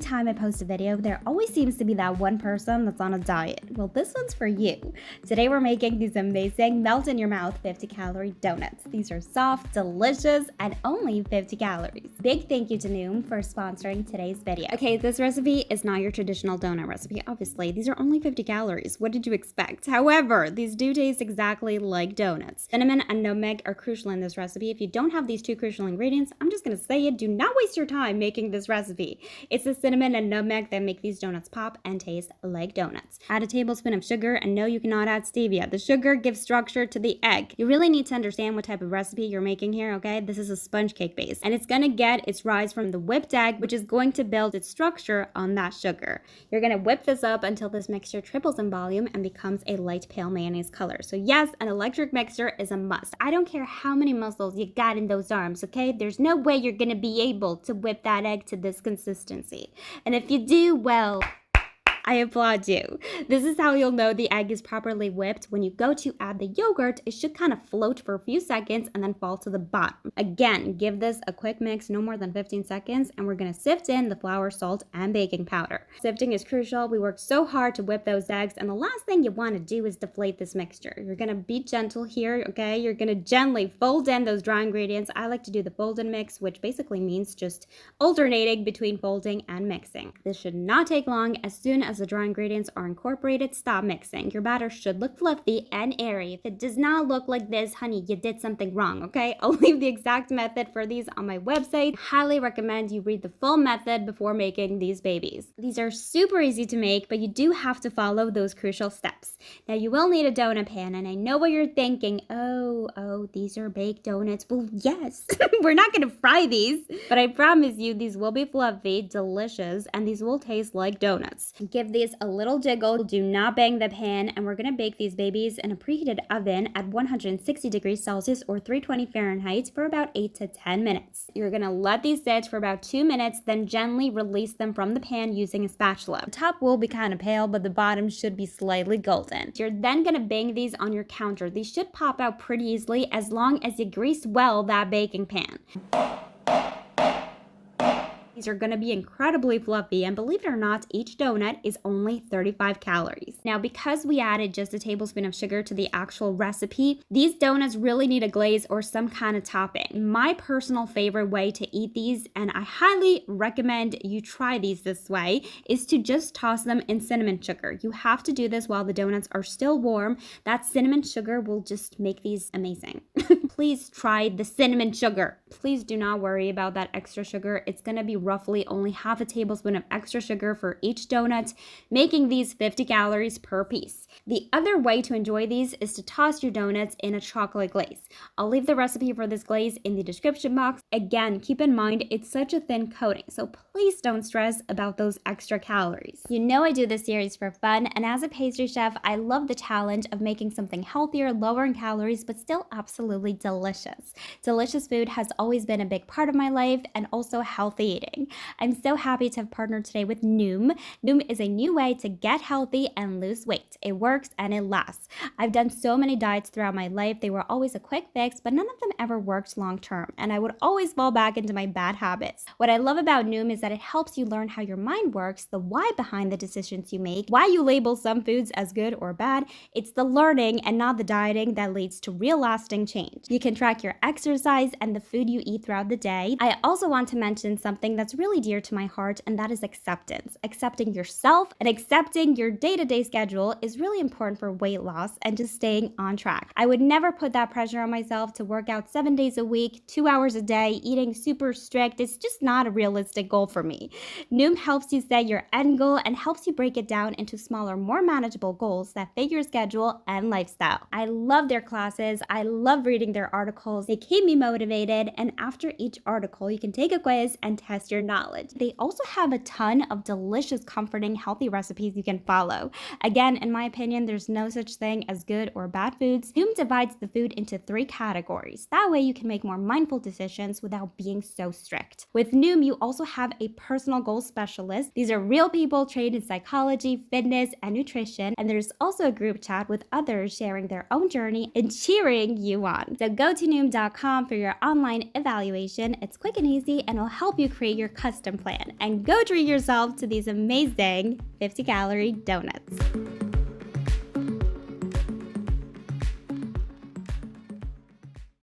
time I post a video, there always seems to be that one person that's on a diet. Well, this one's for you. Today we're making these amazing melt-in-your-mouth 50-calorie donuts. These are soft, delicious, and only 50 calories. Big thank you to Noom for sponsoring today's video. Okay, this recipe is not your traditional donut recipe. Obviously, these are only 50 calories. What did you expect? However, these do taste exactly like donuts. Cinnamon and nutmeg are crucial in this recipe. If you don't have these two crucial ingredients, I'm just gonna say it, do not waste your time making this recipe. It's the cinnamon and nutmeg that make these donuts pop and taste like donuts. Add a tablespoon of sugar, and no, you cannot add stevia. The sugar gives structure to the egg. You really need to understand what type of recipe you're making here, okay? This is a sponge cake base, and it's gonna get its rise from the whipped egg, which is going to build its structure on that sugar. You're gonna whip this up until this mixture triples in volume and becomes a light pale mayonnaise color. So yes, an electric mixer is a must. I don't care how many muscles you got in those arms, okay? There's no way you're gonna be able to whip that egg to this consistency. And if you do, well, I applaud you. This is how you'll know the egg is properly whipped. When you go to add the yogurt, it should kind of float for a few seconds and then fall to the bottom. Again, give this a quick mix, no more than 15 seconds, and we're gonna sift in the flour, salt, and baking powder. Sifting is crucial. We worked so hard to whip those eggs, and the last thing you wanna do is deflate this mixture. You're gonna be gentle here, okay? You're gonna gently fold in those dry ingredients. I like to do the fold and mix, which basically means just alternating between folding and mixing. This should not take long. As soon as the dry ingredients are incorporated, stop mixing. Your batter should look fluffy and airy. If it does not look like this, honey, you did something wrong, okay? I'll leave the exact method for these on my website. Highly recommend you read the full method before making these babies. These are super easy to make, but you do have to follow those crucial steps. Now, you will need a donut pan, and I know what you're thinking. Oh, these are baked donuts. Well, yes, we're not gonna fry these, but I promise you these will be fluffy, delicious, and these will taste like donuts. Give these a little jiggle. Do not bang the pan, and we're gonna bake these babies in a preheated oven at 160 degrees Celsius or 320 Fahrenheit for about 8 to 10 minutes. You're gonna let these sit for about 2 minutes, then gently release them from the pan using a spatula. The top will be kind of pale, but the bottom should be slightly golden. You're then gonna bang these on your counter. These should pop out pretty easily as long as you grease well that baking pan. These are going to be incredibly fluffy, and believe it or not, each donut is only 35 calories. Now, because we added just a tablespoon of sugar to the actual recipe, these donuts really need a glaze or some kind of topping. My personal favorite way to eat these, and I highly recommend you try these this way, is to just toss them in cinnamon sugar. You have to do this while the donuts are still warm. That cinnamon sugar will just make these amazing. Please try the cinnamon sugar. Please do not worry about that extra sugar. It's going to be roughly only half a tablespoon of extra sugar for each donut, making these 50 calories per piece. The other way to enjoy these is to toss your donuts in a chocolate glaze. I'll leave the recipe for this glaze in the description box. Again, keep in mind it's such a thin coating, so please don't stress about those extra calories. You know I do this series for fun, and as a pastry chef, I love the challenge of making something healthier, lower in calories, but still absolutely delicious. Delicious food has always been a big part of my life, and also healthy eating. I'm so happy to have partnered today with Noom. Noom is a new way to get healthy and lose weight. It works and it lasts. I've done so many diets throughout my life. They were always a quick fix, but none of them ever worked long term, and I would always fall back into my bad habits. What I love about Noom is that it helps you learn how your mind works, the why behind the decisions you make, why you label some foods as good or bad. It's the learning and not the dieting that leads to real lasting change. You can track your exercise and the food you eat throughout the day. I also want to mention something that's really dear to my heart, and that is acceptance. Accepting yourself and accepting your day-to-day schedule is really important for weight loss and just staying on track. I would never put that pressure on myself to work out 7 days a week, 2 hours a day, eating super strict. It's just not a realistic goal for me. Noom helps you set your end goal and helps you break it down into smaller, more manageable goals that fit your schedule and lifestyle. I love their classes. I love reading their articles. They keep me motivated, and after each article, you can take a quiz and test your knowledge. They also have a ton of delicious, comforting, healthy recipes you can follow. Again, in my opinion, there's no such thing as good or bad foods. Noom divides the food into 3 categories. That way you can make more mindful decisions without being so strict. With Noom, you also have a personal goal specialist. These are real people trained in psychology, fitness, and nutrition, and there's also a group chat with others sharing their own journey and cheering you on. So go to Noom.com for your online evaluation. It's quick and easy and will help you create your custom plan. And go treat yourself to these amazing 50-calorie donuts.